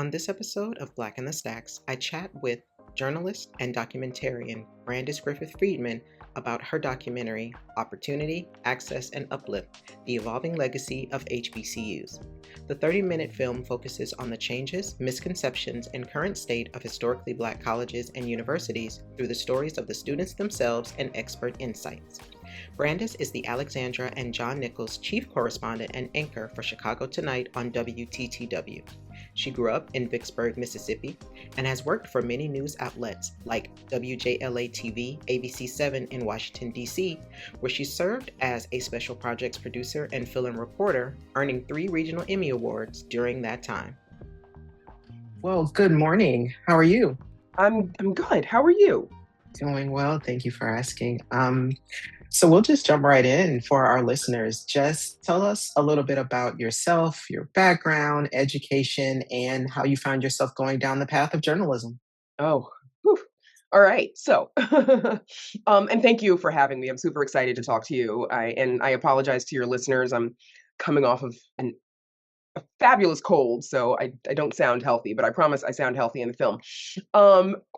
On this episode of Black in the Stacks, I chat with journalist and documentarian Brandis Griffith Friedman about her documentary, Opportunity, Access, and Uplift, The Evolving Legacy of HBCUs. The 30-minute film focuses on the changes, misconceptions, and current state of historically Black colleges and universities through the stories of the students themselves and expert insights. Brandis is the Alexandra and John Nichols chief correspondent and anchor for Chicago Tonight on WTTW. She grew up in Vicksburg, Mississippi, and has worked for many news outlets like WJLA-TV, ABC7 in Washington, D.C., where she served as a special projects producer and fill-in reporter, earning 3 regional Emmy Awards during that time. Well, good morning. How are you? I'm good. How are you? Doing well. Thank you for asking. So we'll just jump right in for our listeners. Just tell us a little bit about yourself, your background, education, and how you found yourself going down the path of journalism. Oh, whew. All right. So, and thank you for having me. I'm super excited to talk to you. I apologize to your listeners. I'm coming off of a fabulous cold, so I don't sound healthy, but I promise I sound healthy in the film.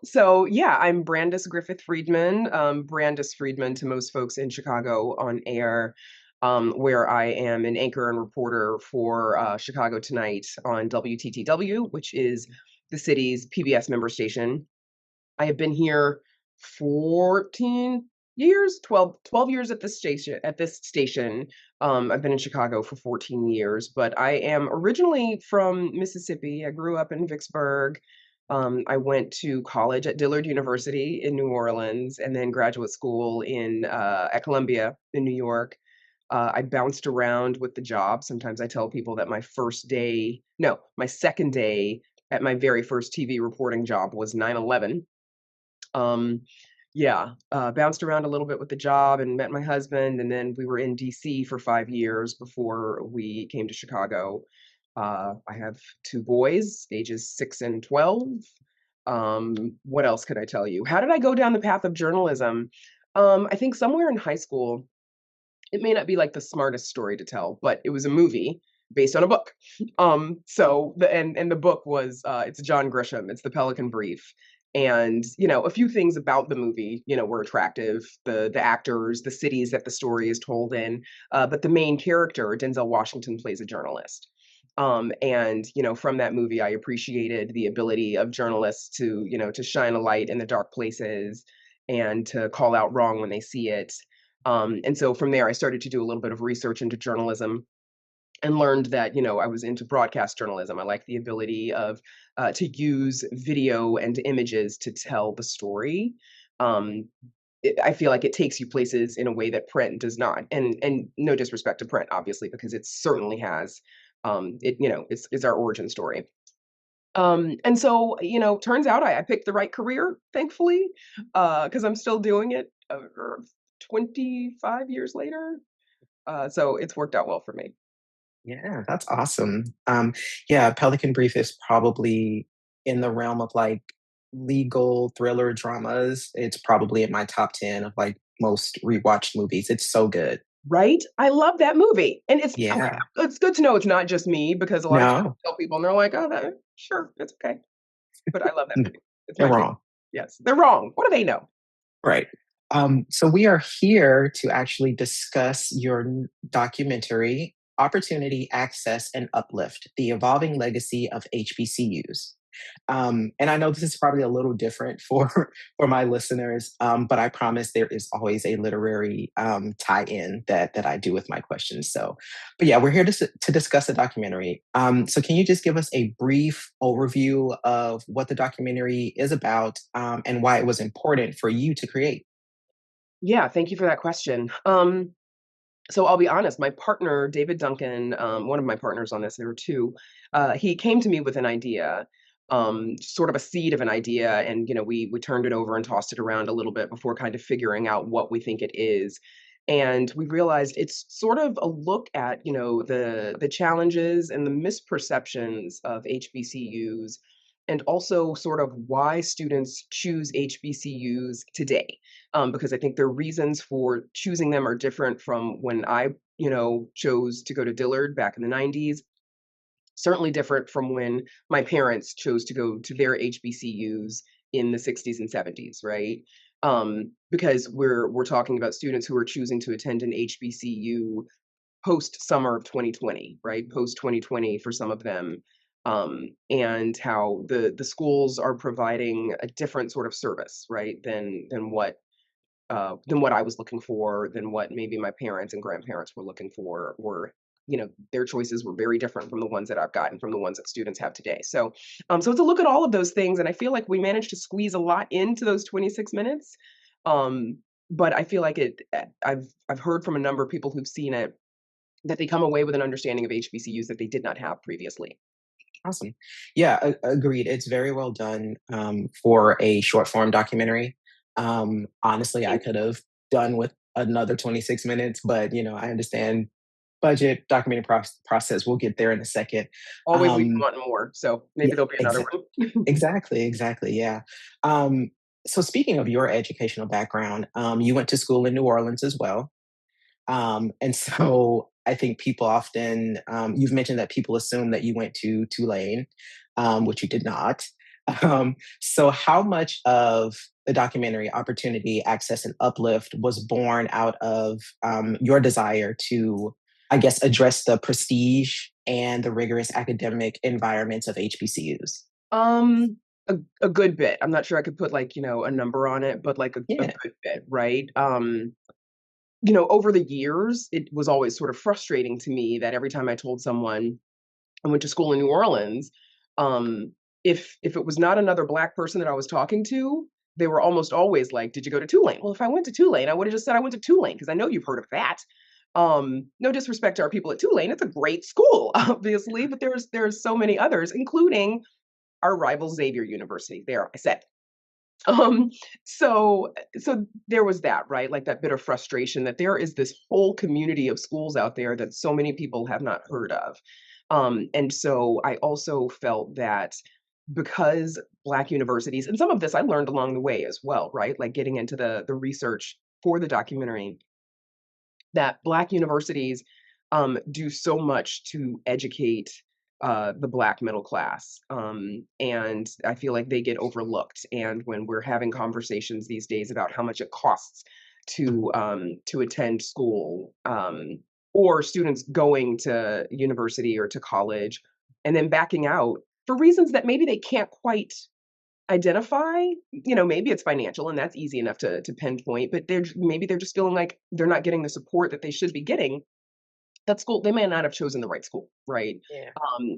So yeah, I'm Brandis Griffith Friedman. Brandis Friedman to most folks in Chicago on air, where I am an anchor and reporter for Chicago Tonight on WTTW, which is the city's PBS member station. I have been here 14 years, 12 years at this station. I've been in Chicago for 14 years, but I am originally from Mississippi. I grew up in Vicksburg. I went to college at Dillard University in New Orleans and then graduate school at Columbia in New York. I bounced around with the job. Sometimes I tell people that my second day at my very first TV reporting job was 9/11. Bounced around a little bit with the job and met my husband, and then we were in DC for 5 years before we came to Chicago. I have 2 boys, ages 6 and 12. What else could I tell you? How did I go down the path of journalism? I think somewhere in high school, it may not be like the smartest story to tell, but it was a movie based on a book. The book was it's John Grisham. It's The Pelican Brief. And a few things about the movie, were attractive. The actors, the cities that the story is told in, but the main character, Denzel Washington, plays a journalist. From that movie, I appreciated the ability of journalists to shine a light in the dark places and to call out wrong when they see it. And so from there, I started to do a little bit of research into journalism and learned that, I was into broadcast journalism. I like the ability to use video and images to tell the story. I feel like it takes you places in a way that print does not. And no disrespect to print, obviously, because it certainly has. It's our origin story. Turns out I picked the right career, thankfully, because I'm still doing it 25 years later. So it's worked out well for me. Yeah, that's awesome. Pelican Brief is probably in the realm of like legal thriller dramas. It's probably in my top 10 of like most rewatched movies. It's so good. Right? I love that movie. And it's okay. Yeah. It's good to know it's not just me because a lot of times No, I tell people and they're like, "Oh, sure, it's okay." But I love that movie. It's they're my favorite. wrong. Yes, they're wrong. What do they know? Right. So we are here to actually discuss your documentary, Opportunity, Access, and Uplift, The Evolving Legacy of HBCUs. And I know this is probably a little different for my listeners, but I promise there is always a literary tie-in that I do with my questions. But yeah, we're here to discuss the documentary. So can you just give us a brief overview of what the documentary is about and why it was important for you to create? Yeah, thank you for that question. So I'll be honest, my partner, David Duncan, one of my partners on this, there were 2, he came to me with an idea, sort of a seed of an idea, and we turned it over and tossed it around a little bit before kind of figuring out what we think it is. And we realized it's sort of a look at, the challenges and the misperceptions of HBCUs and also sort of why students choose HBCUs today. Because I think their reasons for choosing them are different from when I chose to go to Dillard back in the 90s. Certainly different from when my parents chose to go to their HBCUs in the 60s and 70s, right? Because we're talking about students who are choosing to attend an HBCU post summer of 2020, right? Post 2020 for some of them, and how the schools are providing a different sort of service, right? Than what I was looking for, than what maybe my parents and grandparents were looking for, or their choices were very different from the ones that I've gotten from the ones that students have today. So it's a look at all of those things, and I feel like we managed to squeeze a lot into those 26 minutes. Um, but I feel like I've heard from a number of people who've seen it that they come away with an understanding of HBCUs that they did not have previously. Awesome. Yeah, agreed. It's very well done for a short form documentary. Honestly, I Thank could have done with another 26 minutes, but I understand budget, documentary process. We'll get there in a second. Always leave Um, wanting more, so maybe yeah, there'll be another one. exactly. Yeah. Um, so speaking of your educational background, you went to school in New Orleans as well. And so I think people often, you've mentioned that people assume that you went to Tulane, which you did not. So, how much of the documentary Opportunity, Access, and Uplift was born out of your desire to, I guess, address the prestige and the rigorous academic environments of HBCUs? Um, a good bit. I'm not sure I could put, like, a number on it, but, like, a Yeah. good bit, right? Over the years, it was always sort of frustrating to me that every time I told someone I went to school in New Orleans, um, if it was not another Black person that I was talking to, they were almost always like, "Did you go to Tulane?" Well, if I went to Tulane, I would've just said I went to Tulane because I know you've heard of that. No disrespect to our people at Tulane, it's a great school, obviously, but there's so many others, including our rival Xavier University. There, I said. Um, so there was that, right? Like that bit of frustration that there is this whole community of schools out there that so many people have not heard of. And so I also felt that because Black universities, and some of this I learned along the way as well, right? Like getting into the research for the documentary, that Black universities do so much to educate the Black middle class. And I feel like they get overlooked. And when we're having conversations these days about how much it costs to attend school, or students going to university or to college and then backing out for reasons that maybe they can't quite identify, maybe it's financial and that's easy enough to pinpoint, but maybe they're just feeling like they're not getting the support that they should be getting. That school, they may not have chosen the right school, right? Yeah.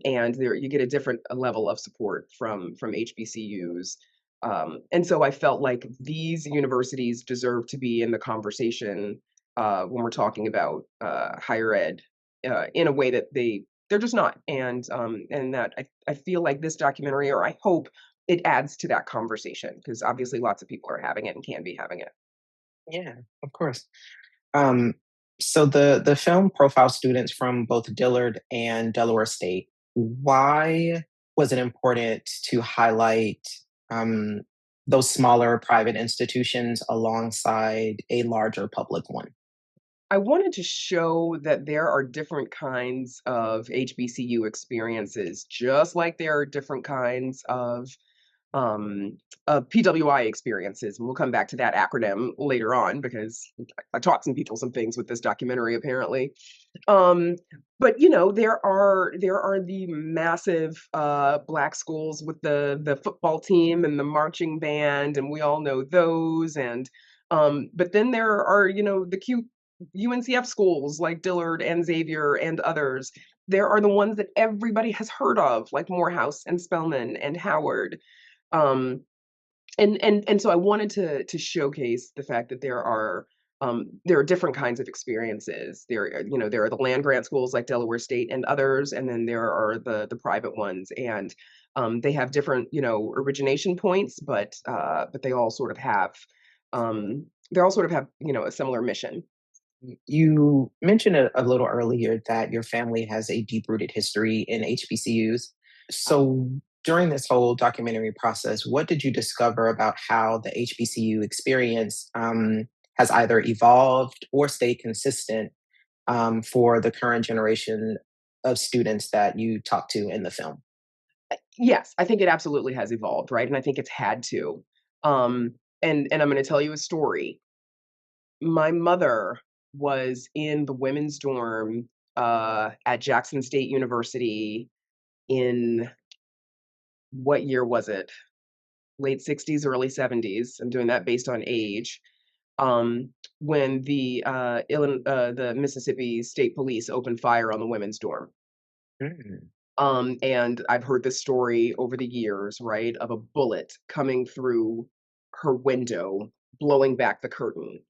And there you get a different level of support from HBCUs. And so I felt like these universities deserve to be in the conversation when we're talking about higher ed in a way that they're just not. And that I feel like this documentary, or I hope it adds to that conversation, because obviously lots of people are having it and can be having it. Yeah, of course. Um, so the film profiles students from both Dillard and Delaware State. Why was it important to highlight um, those smaller private institutions alongside a larger public one? I wanted to show that there are different kinds of HBCU experiences, just like there are different kinds um, of PWI experiences. And we'll come back to that acronym later on because I taught some people some things with this documentary, apparently. Um, but there are the massive Black schools with the football team and the marching band, and we all know those. And but then there are the cute UNCF schools like Dillard and Xavier and others. There are the ones that everybody has heard of, like Morehouse and Spelman and Howard. Um, and so I wanted to showcase the fact that there are different kinds of experiences. There are the land grant schools like Delaware State and others, and then there are the private ones, and they have different origination points, but they all sort of have a similar mission. You mentioned a little earlier that your family has a deep rooted history in HBCUs. So, during this whole documentary process, what did you discover about how the HBCU experience has either evolved or stayed consistent for the current generation of students that you talk to in the film? Yes, I think it absolutely has evolved, right? And I think it's had to. And I'm going to tell you a story. My mother was in the women's dorm at Jackson State University in what year was it? Late 60s, early 70s. I'm doing that based on age. When the Mississippi State Police opened fire on the women's dorm. Mm. And I've heard this story over the years, right, of a bullet coming through her window, blowing back the curtain.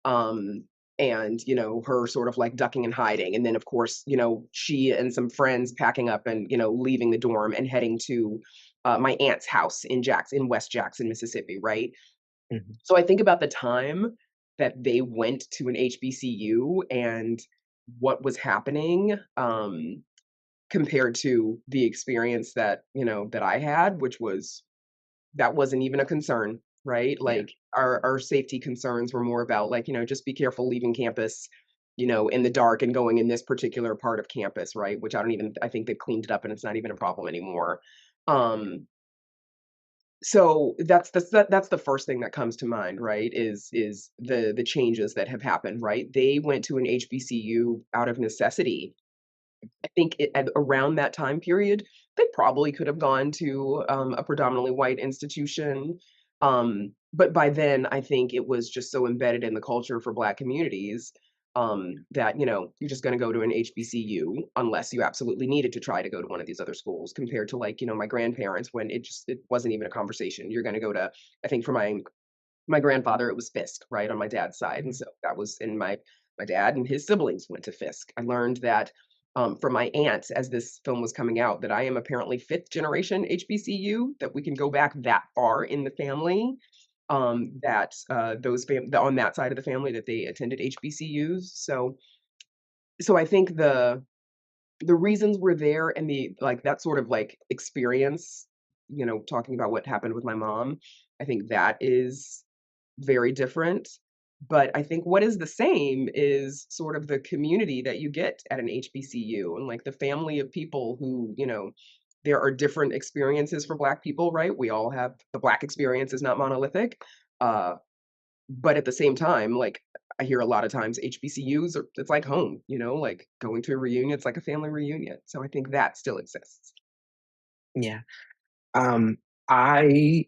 Um, and, her sort of like ducking and hiding. And then, of course, she and some friends packing up and, leaving the dorm and heading to my aunt's house in West Jackson, Mississippi, right? Mhm. So I think about the time that they went to an HBCU and what was happening. Compared to the experience that I had, which was that wasn't even a concern, right? Yeah. Like, our safety concerns were more about, like, just be careful leaving campus, in the dark and going in this particular part of campus, right? Which I think they've cleaned it up and it's not even a problem anymore. Um, so that's the first thing that comes to mind, right? Is the changes that have happened, right? They went to an HBCU out of necessity. I think at around that time period, they probably could have gone to, a predominantly white institution, but by then, I think it was just so embedded in the culture for Black communities, that, you're just gonna go to an HBCU unless you absolutely needed to try to go to one of these other schools compared to, like, my grandparents when it wasn't even a conversation. You're gonna go to I think for my grandfather, it was Fisk, right, on my dad's side, and Mhm. so that was and my dad and his siblings went to Fisk. I learned that, from my aunt as this film was coming out that I am apparently 5th generation HBCU, that we can go back that far in the family, that, on that side of the family that they attended HBCUs. So I think the reasons were there and that sort of, like, experience, talking about what happened with my mom, I think that is very different. But I think what is the same is sort of the community that you get at an HBCU and like the family of people who, there are different experiences for Black people, right? We all have the Black experience is not monolithic. Uh, but at the same time, like I hear a lot of times HBCUs are it's like home, like going to a reunion, it's like a family reunion. So I think that still exists. Yeah. I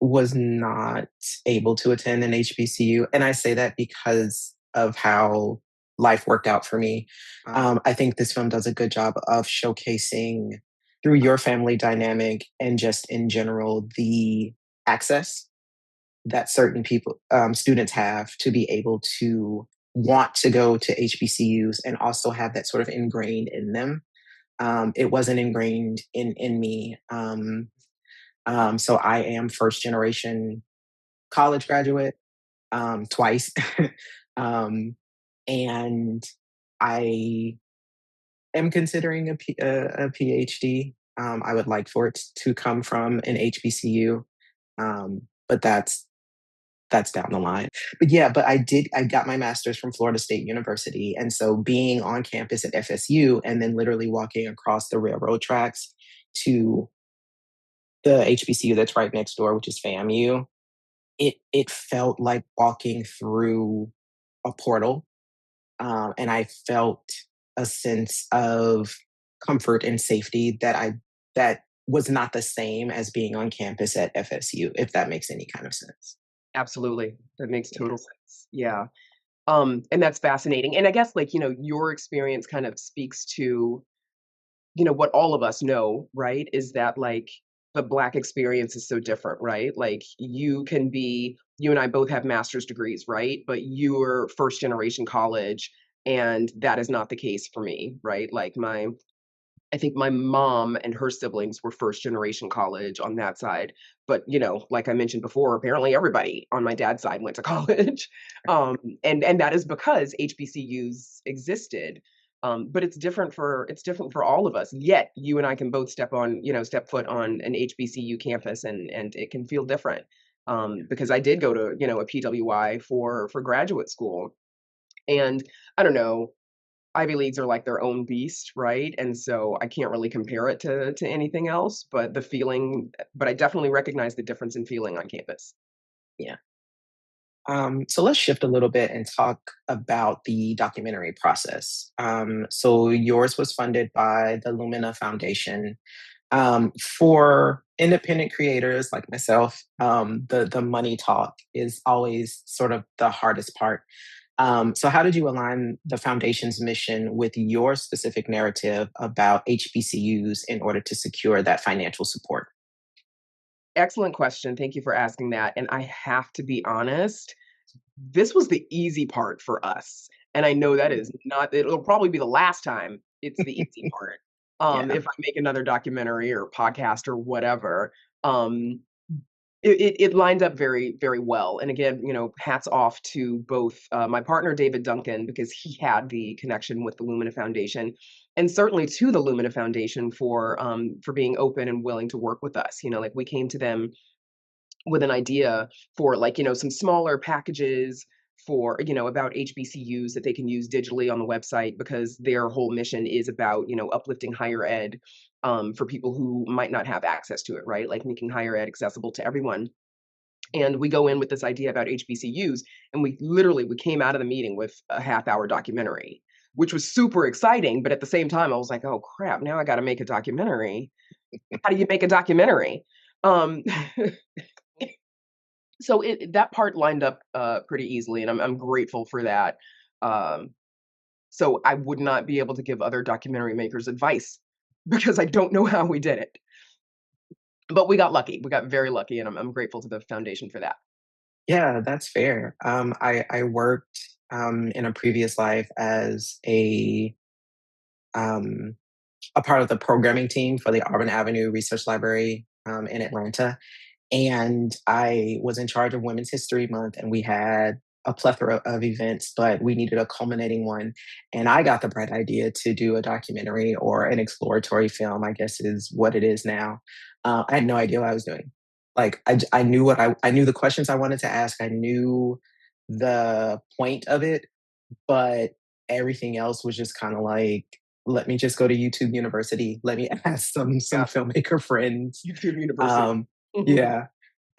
was not able to attend an HBCU, and I say that because of how life worked out for me. I think this film does a good job of showcasing through your family dynamic and just in general the access that certain people, students have to be able to want to go to HBCUs and also have that sort of ingrained in them. It wasn't ingrained in me. So I am first generation college graduate, twice. um, and I am considering a PhD. I would like for it to come from an HBCU, but that's down the line. But yeah, I got my master's from Florida State University. And so being on campus at FSU and then literally walking across the railroad tracks to the HBCU that's right next door, which is FAMU, it felt like walking through a portal, and I felt a sense of comfort and safety that was not the same as being on campus at FSU, if that makes any kind of sense. Absolutely. That makes Yeah. total sense. Yeah. And that's fascinating. And I guess like, your experience kind of speaks to, what all of us know, right? Is that like the Black experience is so different, right? Like you and I both have master's degrees, right? But you're first generation college, and that is not the case for me, right? Like I think my mom and her siblings were first generation college on that side. But, like I mentioned before, apparently everybody on my dad's side went to college. And that is because HBCUs existed. But it's different for all of us. Yet you and I can both step foot on an HBCU campus and it can feel different. Because I did go to, a PWI for graduate school. And I don't know, Ivy Leagues are like their own beast, right? And so I can't really compare it to anything else, but the feeling, but I definitely recognize the difference in feeling on campus. Yeah. So let's shift a little bit and talk about the documentary process. So yours was funded by the Lumina Foundation. For independent creators like myself, the money talk is always sort of the hardest part. So how did you align the foundation's mission with your specific narrative about HBCUs in order to secure that financial support? Excellent question. Thank you for asking that. And I have to be honest, this was the easy part for us. And I know that is not, it'll probably be the last time it's the easy part. Yeah. If I make another documentary or podcast or whatever. Um, it lined up very, very well. And again, hats off to both my partner, David Duncan, because he had the connection with the Lumina Foundation, and certainly to the Lumina Foundation for being open and willing to work with us. Like we came to them with an idea for like, some smaller packages for, about HBCUs that they can use digitally on the website because their whole mission is about, uplifting higher ed for people who might not have access to it, right? Like making higher ed accessible to everyone. And we go in with this idea about HBCUs, and we came out of the meeting with a half-hour documentary, which was super exciting. But at the same time, I was like, oh crap, now I got to make a documentary. How do you make a documentary? Um, so that part lined up pretty easily, and I'm grateful for that. Um, so I would not be able to give other documentary makers advice because I don't know how we did it. But we got lucky. We got very lucky, and I'm grateful to the foundation for that. Yeah, that's fair. I worked in a previous life as um, a part of the programming team for the Auburn Avenue Research Library in Atlanta. And I was in charge of Women's History Month, and we had a plethora of events, but we needed a culminating one. And I got the bright idea to do a documentary or an exploratory film, I guess is what it is now. I had no idea what I was doing. Like I knew I knew the questions I wanted to ask. I knew the point of it, but everything else was just kind of like, let me just go to YouTube University. Let me ask some Yeah, filmmaker friends. YouTube University. Um, yeah,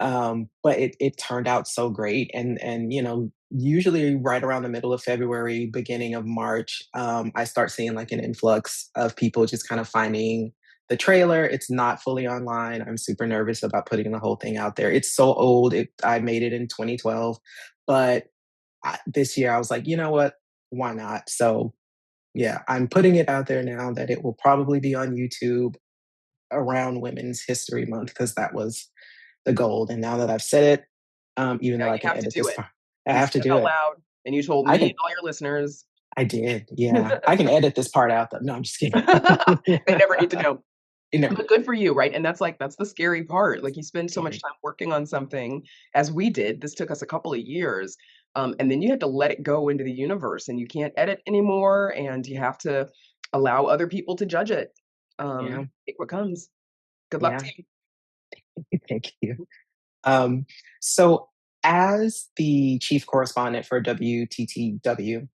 but it turned out so great, and usually right around the middle of February, beginning of March, I start seeing like an influx of people just kind of finding the trailer. It's not fully online. I'm super nervous about putting the whole thing out there. It's so old. I made it in 2012, but this year I was like, you know what? Why not? So yeah, I'm putting it out there now that it will probably be on YouTube around Women's History Month because that was the goal. And now that I've said it, even Now though I you can have to edit do this it. part, I You have to said it do out it. loud, and you told I me and can. all your listeners. I did. Yeah, I can edit this part out though. No, I'm just kidding. They never need to know. You know, But good for you, right? And that's the scary part. Like you spend so much scary. time working on something, as we did. This took us a couple of years, and then you have to let it go into the universe, and you can't edit anymore, and you have to allow other people to judge it. Yeah, Take what comes. Good luck to yeah. you. Thank you. Um, so, as the chief correspondent for WTTW,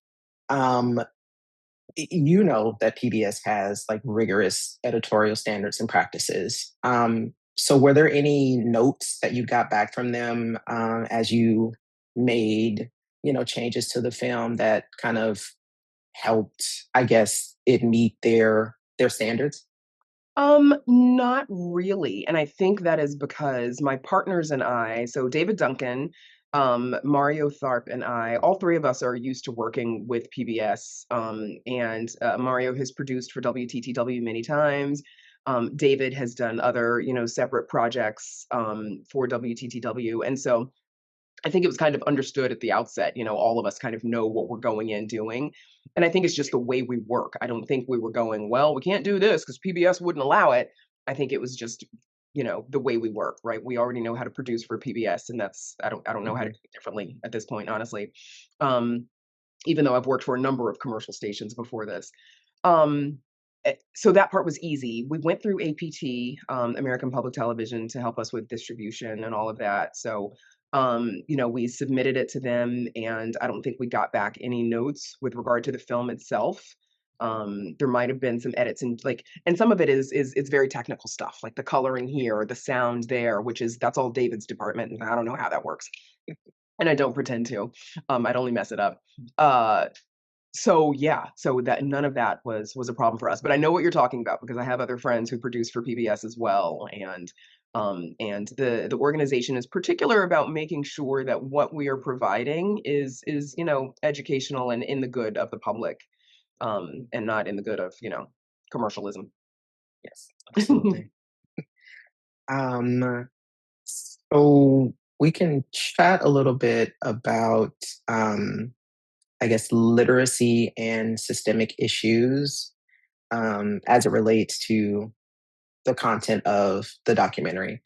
um, you know that PBS has like rigorous editorial standards and practices. So, were there any notes that you got back from them as you made, changes to the film that kind of helped, I guess, it meet their standards? Not really. And I think that is because my partners and I, so David Duncan, Mario Tharp, and I, all three of us are used to working with PBS. And Mario has produced for WTTW many times. David has done other, separate projects for WTTW. And so I think it was kind of understood at the outset, all of us kind of know what we're going in doing. And I think it's just the way we work. I don't think we were going, well, we can't do this because PBS wouldn't allow it. I think it was just, the way we work, right? We already know how to produce for PBS, and that's I don't know how to Mhm. do it differently at this point, honestly. Um, Even though I've worked for a number of commercial stations before this. Um, so that part was easy. We went through APT, American Public Television, to help us with distribution and all of that. So, we submitted it to them, and I don't think we got back any notes with regard to the film itself. There might have been some edits and and some of it is it's very technical stuff, like the coloring here, the sound there, that's all David's department, and I don't know how that works. And I don't pretend to. I'd only mess it up. Uh, so yeah, so that none of that was a problem for us. But I know what you're talking about because I have other friends who produce for PBS as well, and the organization is particular about making sure that what we are providing is educational and in the good of the public, and not in the good of commercialism. Yes, absolutely. Um, so we can chat a little bit about, I guess, literacy and systemic issues as it relates to the content of the documentary.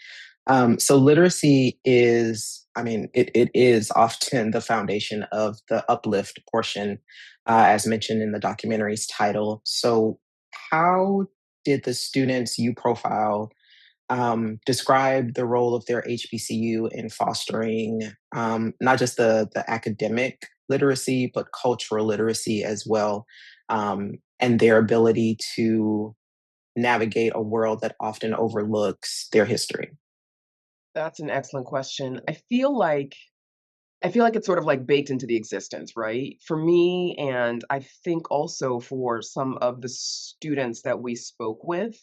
So literacy is, I mean, it is often the foundation of the uplift portion, as mentioned in the documentary's title. So how did the students you profile describe the role of their HBCU in fostering not just the academic literacy, but cultural literacy as well, and their ability to navigate a world that often overlooks their history? That's an excellent question. I feel like it's sort of like baked into the existence, right? For me, and I think also for some of the students that we spoke with,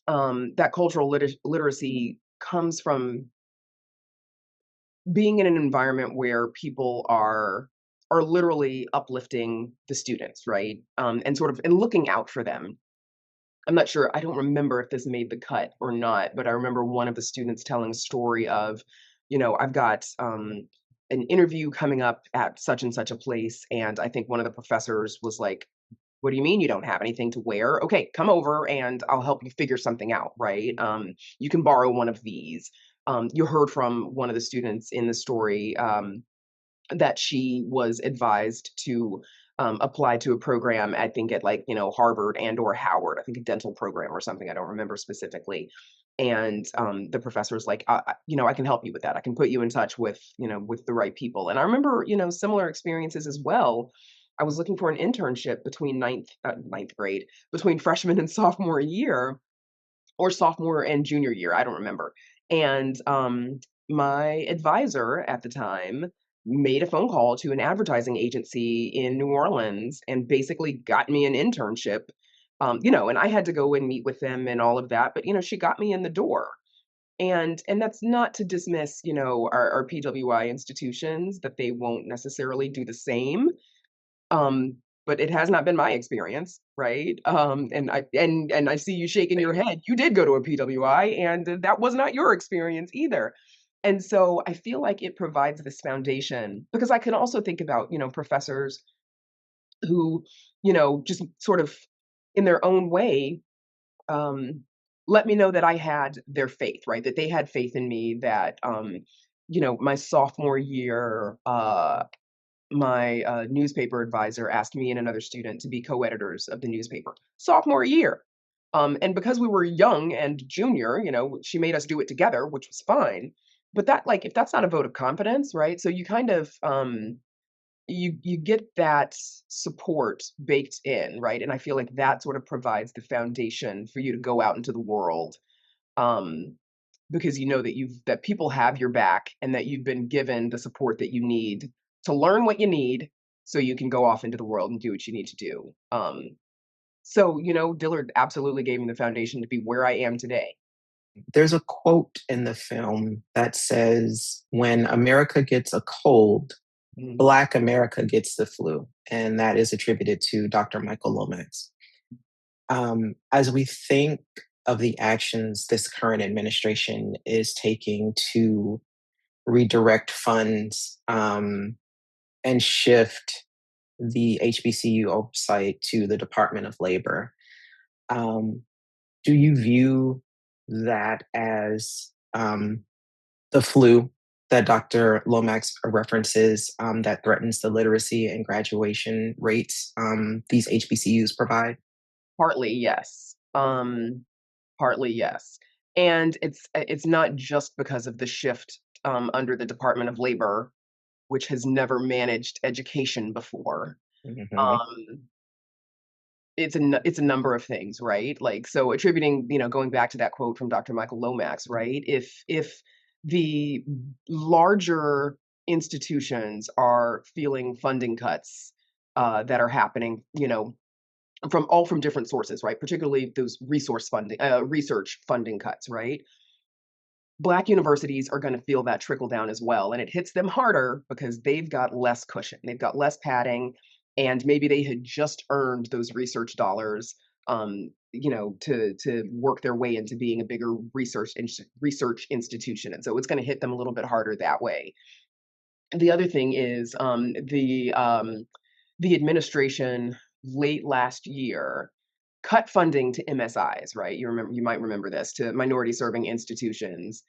that cultural literacy comes from being in an environment where people are literally uplifting the students, right? And sort of and looking out for them. I'm not sure. I don't remember if this made the cut or not, but I remember one of the students telling a story of, I've got an interview coming up at such and such a place. And I think one of the professors was like, what do you mean you don't have anything to wear? Okay, come over and I'll help you figure something out, right? You can borrow one of these. You heard from one of the students in the story, that she was advised to apply to a program, I think at Harvard and or Howard, I think a dental program or something. I don't remember specifically. And the professor was like, I can help you with that. I can put you in touch with, with the right people. And I remember, similar experiences as well. I was looking for an internship between ninth grade, between freshman and sophomore year, or sophomore and junior year, I don't remember. And my advisor at the time made a phone call to an advertising agency in New Orleans and basically got me an internship. And I had to go and meet with them and all of that, but she got me in the door. And that's not to dismiss, our PWI institutions, that they won't necessarily do the same. Um, but it has not been my experience, right? And I see you shaking your head. You did go to a PWI, and that was not your experience either. And so I feel like it provides this foundation because I can also think about, professors who, just sort of in their own way, um, let me know that I had their faith, right? That they had faith in me, that, my sophomore year, my newspaper advisor asked me and another student to be co-editors of the newspaper sophomore year. And because we were young and junior, she made us do it together, which was fine. But that, like, if that's not a vote of confidence, right? So you kind of you get that support baked in, right? And I feel like that sort of provides the foundation for you to go out into the world, um, because you know that people have your back and that you've been given the support that you need to learn what you need so you can go off into the world and do what you need to do. So, Dillard absolutely gave me the foundation to be where I am today. There's a quote in the film that says, "When America gets a cold, Mhm. Black America gets the flu." And that is attributed to Dr. Michael Lomax. As we think of the actions this current administration is taking to redirect funds and shift the HBCU oversight to the Department of Labor, um, do you view that as the flu that Dr. Lomax references that threatens the literacy and graduation rates these HBCUs provide? Partly, yes. Partly, yes. And it's not just because of the shift under the Department of Labor, which has never managed education before. Mhm. Um, it's a number of things, right? Like, so attributing, going back to that quote from Dr. Michael Lomax, right? If the larger institutions are feeling funding cuts that are happening, from different sources, right? Particularly those research funding cuts, right? Black universities are going to feel that trickle down as well. And it hits them harder because they've got less cushion, they've got less padding, and maybe they had just earned those research dollars, to work their way into being a bigger research institution. And so it's going to hit them a little bit harder that way. The other thing is the administration late last year cut funding to MSIs, right? You might remember this, to minority serving institutions,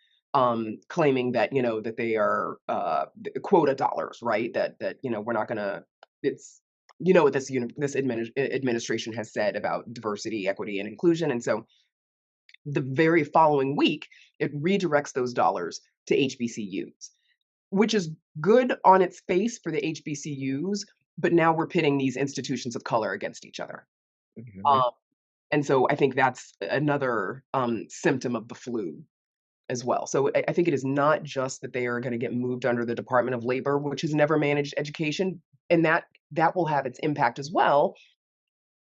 claiming that that they are quota dollars, right? That we're not gonna. It's what this administration has said about diversity, equity, and inclusion, and so the very following week it redirects those dollars to HBCUs, which is good on its face for the HBCUs, but now we're pitting these institutions of color against each other. Mhm. Um, and so I think that's another symptom of the flu as well. So I think it is not just that they are going to get moved under the Department of Labor, which has never managed education, and that will have its impact as well.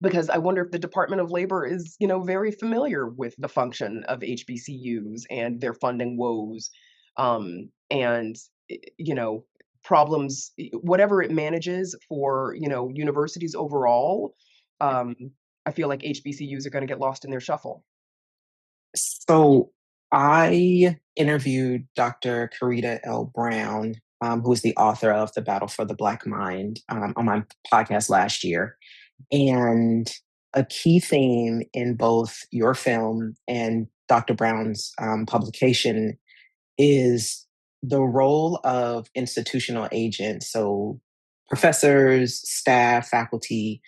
Because I wonder if the Department of Labor is, very familiar with the function of HBCUs and their funding woes, and problems, whatever it manages for universities overall. Um, I feel like HBCUs are going to get lost in their shuffle. So I interviewed Dr. Karita L. Brown, who is the author of The Battle for the Black Mind, on my podcast last year. And a key theme in both your film and Dr. Brown's publication is the role of institutional agents. So, professors, staff, faculty,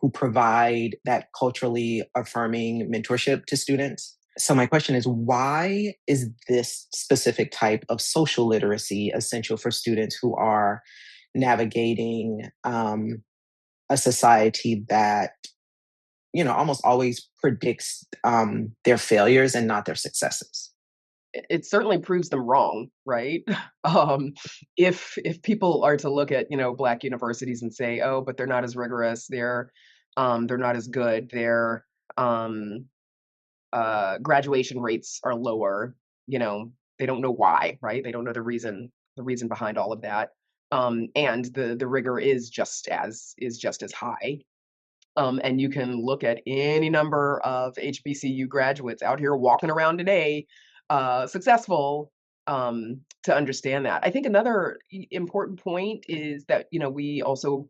who provide that culturally affirming mentorship to students. So, my question is, why is this specific type of social literacy essential for students who are navigating a society that almost always predicts their failures and not their successes? It certainly proves them wrong, right? Um, if people are to look at black universities and say, oh, but they're not as rigorous, they're not as good, their um, graduation rates are lower, they don't know why, right? They don't know the reason behind all of that, and the rigor is just as high. And you can look at any number of HBCU graduates out here walking around today, successful, to understand that. I think another important point is that, we also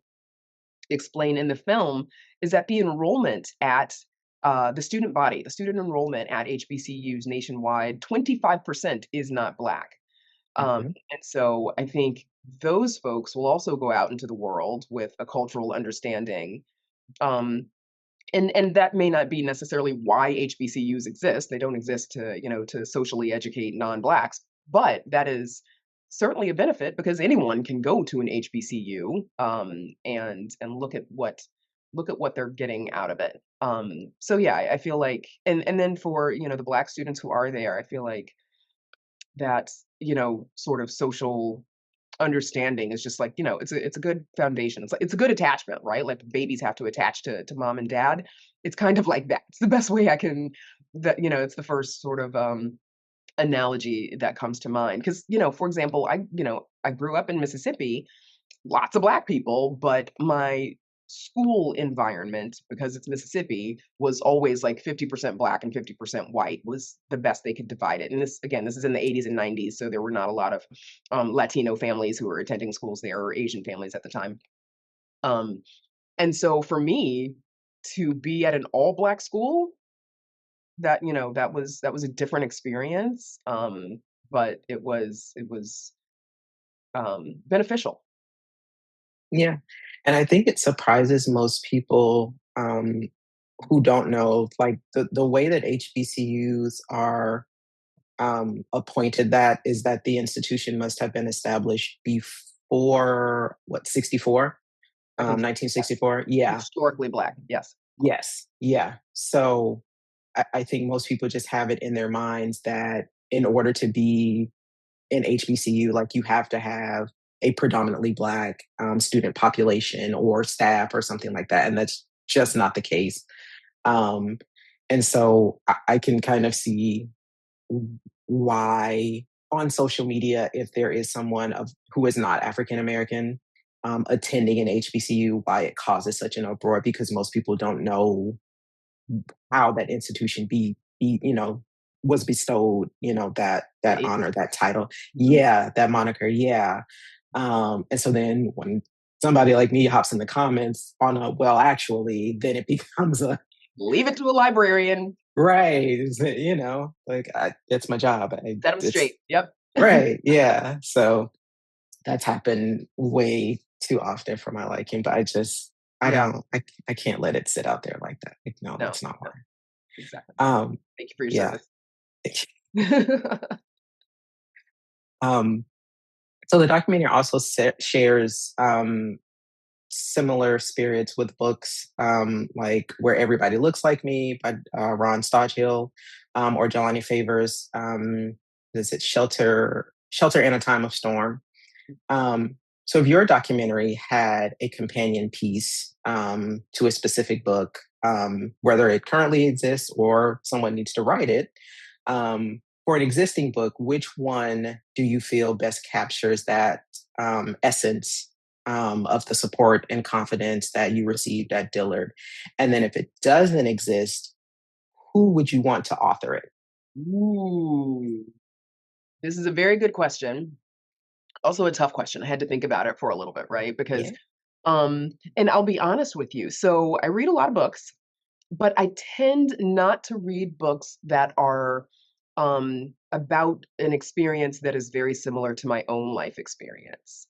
explain in the film is that the enrollment at the student body, the student enrollment at HBCUs nationwide, 25% is not Black. Mhm. And so I think those folks will also go out into the world with a cultural understanding, um, and that may not be necessarily why HBCUs exist. They don't exist to socially educate non-blacks, but that is certainly a benefit because anyone can go to an HBCU, and look at what they're getting out of it. So yeah, I feel like, and then for the black students who are there, I feel like that sort of social understanding is just like, it's a good foundation. It's a good attachment, right? Like babies have to attach to mom and dad. It's kind of like that. It's the best way I can, that it's the first sort of analogy that comes to mind. Because for example, I grew up in Mississippi, lots of black people, but my school environment, because it's Mississippi, was always like 50% black and 50% white was the best they could divide it. And this is in the 80s and 90s, so there were not a lot of Latino families who were attending schools there, or Asian families at the time. Um, and so for me to be at an all black school, that was a different experience, but it was beneficial. Yeah. And I think it surprises most people who don't know, like the way that HBCUs are appointed, that is that the institution must have been established before what, 64? I think yes, 1964? Yeah. historically black, yes. Yes. Yeah. So I think most people just have it in their minds that in order to be in HBCU, like you have to have a predominantly Black student population or staff or something like that. And that's just not the case. Um, and so I can kind of see why on social media, if there is someone who is not African American attending an HBCU, why it causes such an uproar because most people don't know how that institution was bestowed, that The honor, that title, Mhm. yeah, that moniker, yeah. And so then when somebody like me hops in the comments on a well, actually, then it becomes a Leave it to a librarian. right, like it's my job. Set them It's straight. Yep. right, yeah. So that's happened way too often for my liking, but I Yeah. don't, I can't let it sit out there like that. Like, no, No, that's not no, why. exactly. Um, Thank you for your yeah. service. um, so the documentary also shares similar spirits with books like Where Everybody Looks Like Me by Ron Stodgill, or Jelani Favors. Is it Shelter in a Time of Storm? So if your documentary had a companion piece to a specific book, whether it currently exists or someone needs to write it, for an existing book, which one do you feel best captures that essence of the support and confidence that you received at Dillard? And then if it doesn't exist, who would you want to author it? Ooh, this is a very good question. Also a tough question. I had to think about it for a little bit, right? Because, Yeah. and I'll be honest with you. So I read a lot of books, but I tend not to read books that are about an experience that is very similar to my own life experience.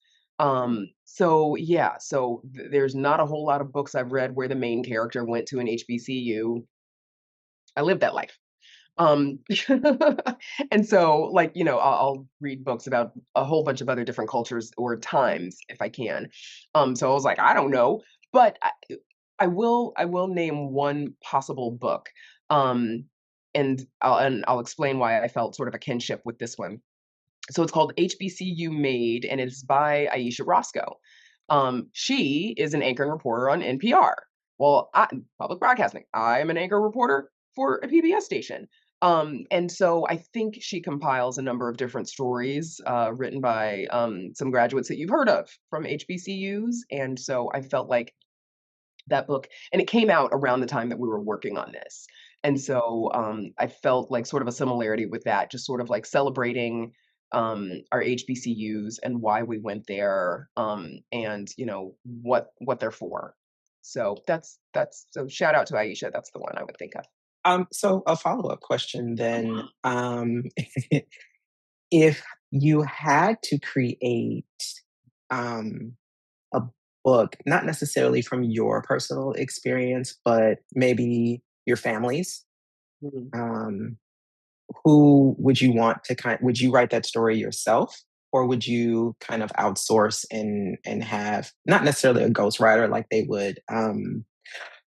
So yeah, so there's not a whole lot of books I've read where the main character went to an HBCU. I lived that life. Um, and so, like, I'll read books about a whole bunch of other different cultures or times if I can. So I was like, I don't know, but I will name one possible book. Um, and I'll explain why I felt sort of a kinship with this one. So it's called HBCU Made, and it's by Aisha Roscoe. She is an anchor and reporter on NPR. Well, public broadcasting. I'm an anchor reporter for a PBS station. And so I think she compiles a number of different stories written by some graduates that you've heard of from HBCUs. And so I felt like that book, and it came out around the time that we were working on this. And so I felt like sort of a similarity with that, just sort of like celebrating our HBCUs and why we went there, and what they're for. So that's so shout out to Aisha. That's the one I would think of. So a follow-up question then. If you had to create um, a book, not necessarily from your personal experience, but maybe your family's, Mhm. um, who would you want to would you write that story yourself? Or would you kind of outsource and have not necessarily a ghostwriter like they would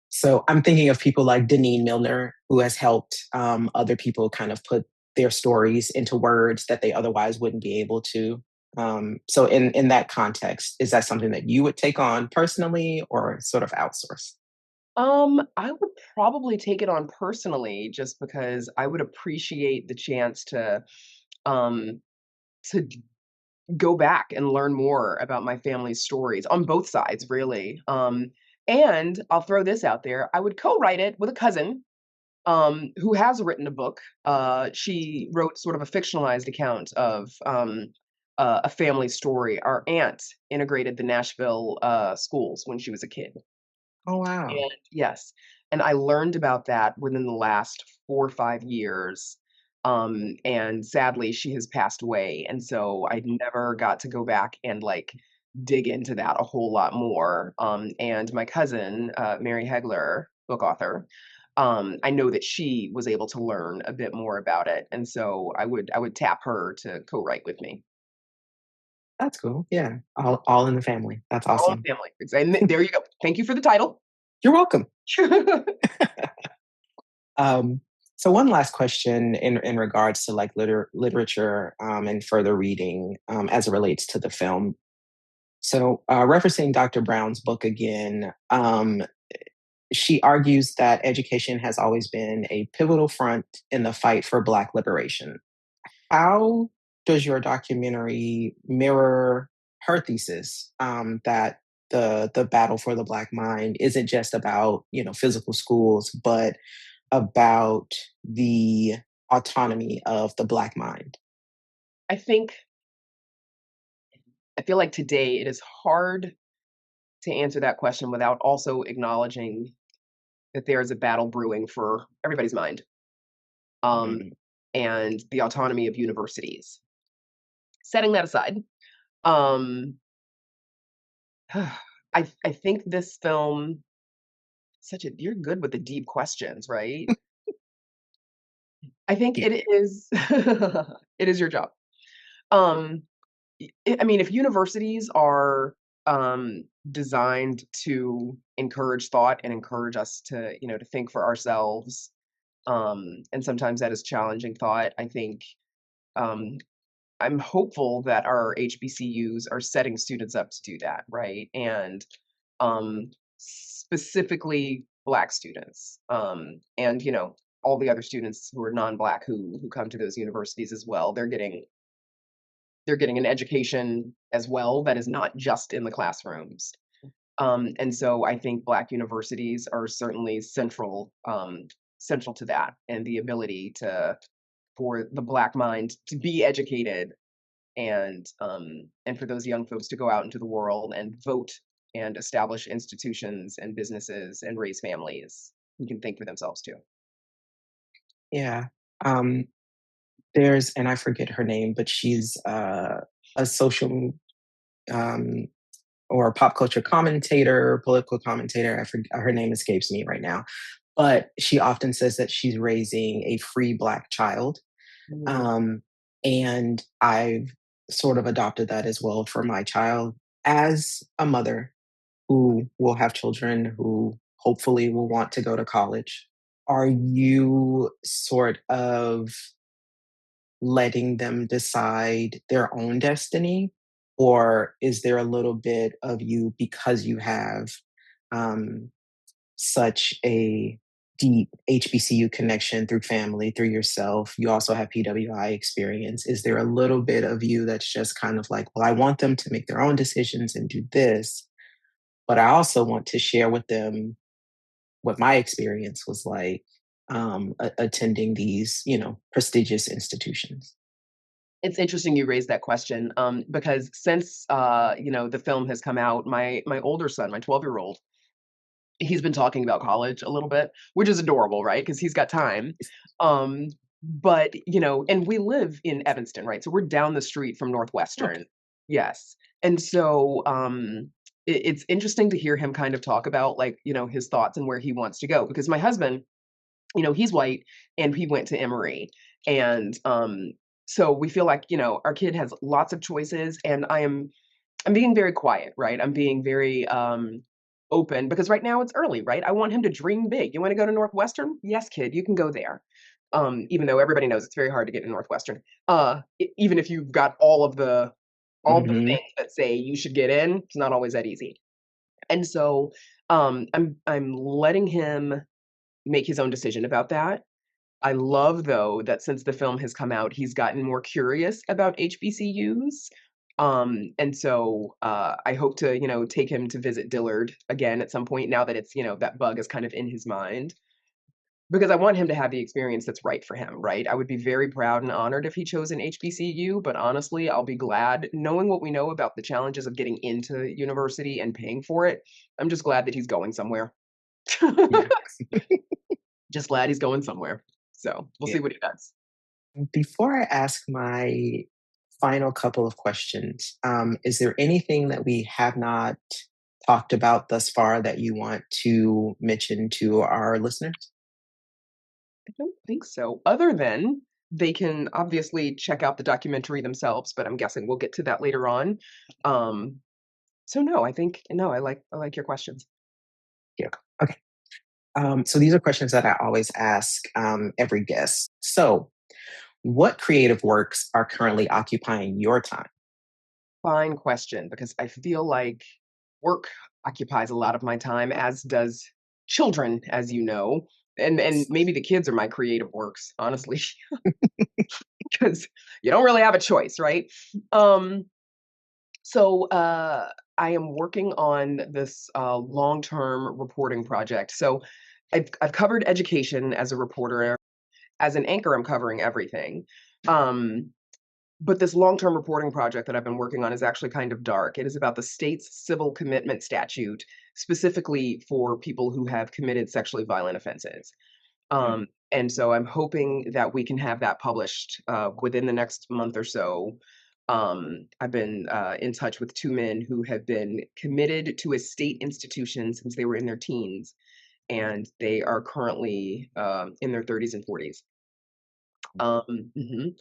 so I'm thinking of people like Deneen Milner, who has helped other people kind of put their stories into words that they otherwise wouldn't be able to. So in that context, is that something that you would take on personally or sort of outsource? I would probably take it on personally just because I would appreciate the chance um to go back and learn more about my family's stories on both sides, really. And I'll throw this out there: I would co-write it with a cousin who has written a book. She wrote sort of a fictionalized account of a family story. Our aunt integrated the Nashville schools when she was a kid. Oh wow. And yes, and I learned about that within the last 4 or 5 years, and sadly, she has passed away, and so I never got to go back and, like, dig into that a whole lot more, and my cousin, Mary Hegler, book author, I know that she was able to learn a bit more about it, and so I would tap her to co-write with me. That's cool. Yeah. All in the family. That's All in awesome. the family. And there you go. Thank you for the title. You're welcome. Um, so one last question in regards to like literature and further reading as it relates to the film. So referencing Dr. Brown's book again, she argues that education has always been a pivotal front in the fight for Black liberation. How does your documentary mirror her thesis that the battle for the Black mind isn't just about physical schools, but about the autonomy of the Black mind? I think I feel like today it is hard to answer that question without also acknowledging that there is a battle brewing for everybody's mind, um, Mm, and the autonomy of universities. Setting that aside, um, I think this film such a you're good with the deep questions, right? I think yeah, it is it is your job. Um, I mean, if universities are designed to encourage thought and encourage us to, to think for ourselves, and sometimes that is challenging thought. I think um, I'm hopeful that our HBCUs are setting students up to do that, right? And specifically Black students, and all the other students who are non-Black who come to those universities as well. They're getting an education as well that is not just in the classrooms. And so I think Black universities are certainly central to that, and the ability to for the Black mind to be educated, and for those young folks to go out into the world and vote and establish institutions and businesses and raise families who can think for themselves too. yeah. Um, there's, and I forget her name, but she's a social um, or a pop culture commentator, political commentator. I forget, her name escapes me right now, but she often says that she's raising a free Black child. Mm, Um, and I've sort of adopted that as well for my child as a mother who will have children who hopefully will want to go to college. Are you sort of letting them decide their own destiny? Or is there a little bit of you, because you have um, such a deep HBCU connection through family, through yourself? You also have PWI experience. Is there a little bit of you that's just kind of like, well, I want them to make their own decisions and do this, but I also want to share with them what my experience was like attending these, prestigious institutions? it's interesting you raised that question, because since the film has come out, my older son, my 12-year-old, he's been talking about college a little bit, which is adorable, right? Because he's got time. Um, but and we live in Evanston, right? So we're down the street from Okay. Northwestern. Yes. And so it's interesting to hear him kind of talk about, like, his thoughts and where he wants to go. Because my husband, he's white and he went to Emory. And so we feel like, our kid has lots of choices, and I'm being very quiet, right? I'm being very open because right now it's early, right? I want him to dream big. You want to go to Northwestern? Yes, kid, you can go there. Even though everybody knows it's very hard to get to Northwestern. Even if you've got all the Hmm. things that say you should get in, it's not always that easy. And so I'm letting him make his own decision about that. I love, though, that since the film has come out, he's gotten more curious about HBCUs. And so I hope to, take him to visit Dillard again at some point now that it's, that bug is kind of in his mind. Because I want him to have the experience that's right for him, right? I would be very proud and honored if he chose an HBCU, but honestly, I'll be glad knowing what we know about the challenges of getting into university and paying for it. I'm just glad that he's going somewhere. Yeah. Just glad he's going somewhere. So we'll Yeah. see what he does. Before I ask my final couple of questions, is there anything that we have not talked about thus far that you want to mention to our listeners? I don't think so. Other than they can obviously check out the documentary themselves, but I'm guessing we'll get to that later on. Um, so no, I think no, I like your questions. Yeah. Okay. So these are questions that I always ask every guest. So, what creative works are currently occupying your time? Fine question, because I feel like work occupies a lot of my time, as does children, as you know. And maybe the kids are my creative works, honestly, because you don't really have a choice, right? Um, so I am working on this long-term reporting project. So I've covered education as a reporter. As an anchor, I'm covering everything. Um, but this long-term reporting project that I've been working on is actually kind of dark. It is about the state's civil commitment statute, specifically for people who have committed sexually violent offenses. Mm. And so I'm hoping that we can have that published within the next month or so. I've been in touch with two men who have been committed to a state institution since they were in their teens, and they are currently in their 30s and 40s. Mhm.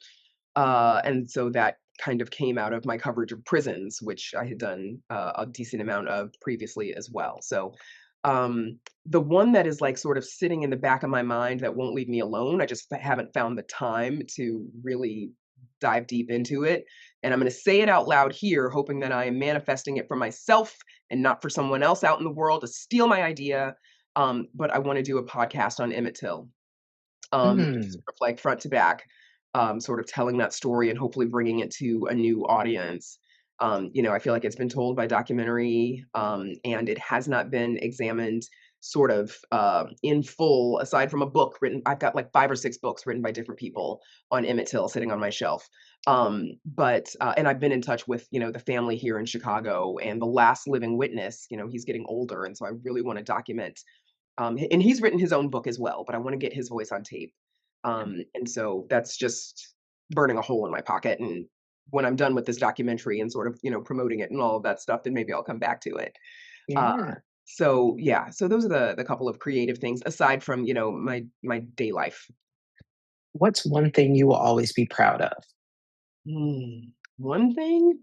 And so that kind of came out of my coverage of prisons, which I had done a decent amount of previously as well. So the one that is like sort of sitting in the back of my mind that won't leave me alone, I just haven't found the time to really dive deep into it. And I'm going to say it out loud here, hoping that I am manifesting it for myself and not for someone else out in the world to steal my idea. But I want to do a podcast on Emmett Till, Mm. sort of like front to back, sort of telling that story and hopefully bringing it to a new audience. I feel like it's been told by documentary, and it has not been examined sort of in full, aside from a book written. I've got like 5 or 6 books written by different people on Emmett Till sitting on my shelf. And I've been in touch with, the family here in Chicago, and the last living witness, he's getting older. And so I really want to document, and he's written his own book as well, but I want to get his voice on tape. And so that's just burning a hole in my pocket. And when I'm done with this documentary and sort of, promoting it and all of that stuff, then maybe I'll come back to it. Uh, Yeah. so yeah, so those are the couple of creative things aside from, my day life. What's one thing you will always be proud of? One thing,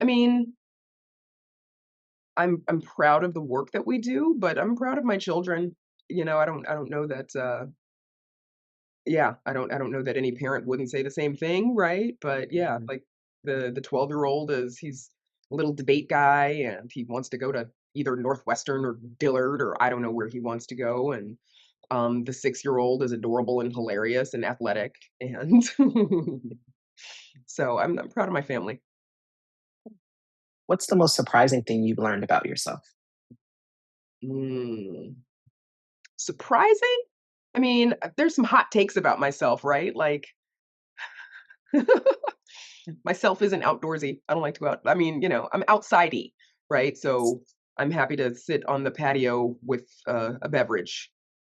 I mean, I'm proud of the work that we do, but I'm proud of my children. I don't know that yeah, I don't know that any parent wouldn't say the same thing, right? But yeah, Mhm. like the 12-year-old he's a little debate guy, and he wants to go to either Northwestern or Dillard, or I don't know where he wants to go. And the 6-year-old is adorable and hilarious and athletic. And so I'm proud of my family. What's the most surprising thing you've learned about yourself? Mm, surprising? I mean, there's some hot takes about myself, right? Like myself isn't outdoorsy. I don't like to go out. I mean, I'm outsidey, right? So I'm happy to sit on the patio with a beverage.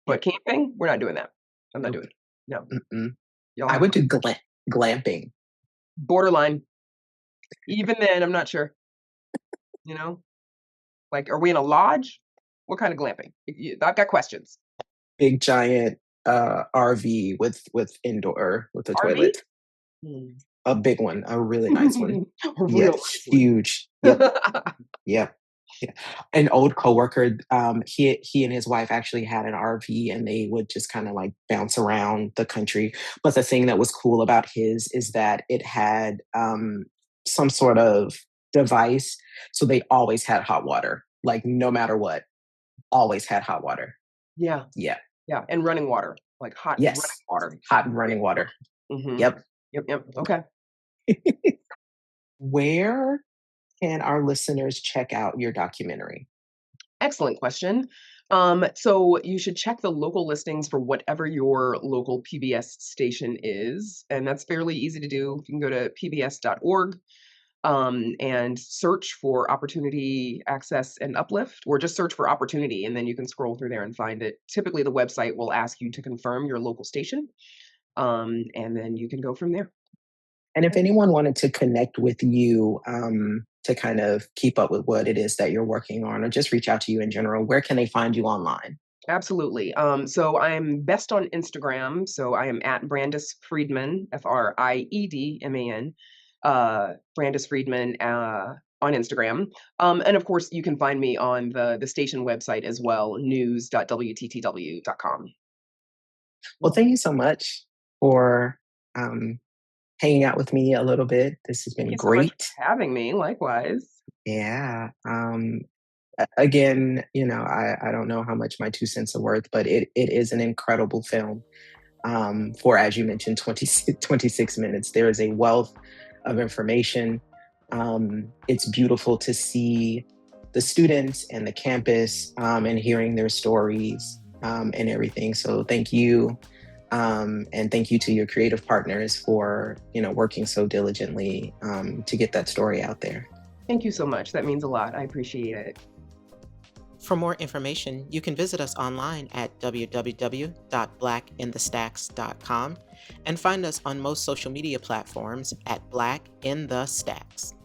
But Yep. camping, we're not doing that. I'm not Nope. doing it. No, Mm-mm. y'all I have would fun. do glamping. Borderline. Even then, I'm not sure. You know, like, are we in a lodge? What kind of glamping? I've got questions. Big giant RV with indoor with a RV? toilet. Hmm. A big one, a really nice one. A Yeah, real nice one. huge. Yep, yep. Yeah. An old coworker, he and his wife actually had an RV and they would just kind of like bounce around the country. But the thing that was cool about his is that it had some sort of device, so they always had hot water. Like no matter what, always had hot water. Yeah, Yeah. yeah, and running water, like hot running Yes. water. Hot and running water. Hmm. Yep. Yep, yep. Okay. Where can our listeners check out your documentary? Excellent question. So you should check the local listings for whatever your local PBS station is, and that's fairly easy to do. You can go to pbs.org, and search for Opportunity, Access, and Uplift, or just search for Opportunity, and then you can scroll through there and find it. Typically, the website will ask you to confirm your local station, and then you can go from there. And if anyone wanted to connect with you to kind of keep up with what it is that you're working on or just reach out to you in general, where can they find you online? Absolutely. So I'm best on Instagram. So I am at Brandis Friedman, Friedman, Brandis Friedman. on Instagram. And of course, you can find me on the station website as well, news.wttw.com. Well, thank you so much for um, hanging out with me a little bit. This has Thank been you so much for great. having me. Likewise. Yeah. Again, I don't know how much my 2 cents are worth, but it is an incredible film. For, as you mentioned, 26 minutes. There is a wealth of information. It's beautiful to see the students and the campus, and hearing their stories, and everything. So thank you. And thank you to your creative partners for, working so diligently, to get that story out there. Thank you so much. That means a lot. I appreciate it. For more information, you can visit us online at www.blackinthestacks.com and find us on most social media platforms at Black in the Stacks.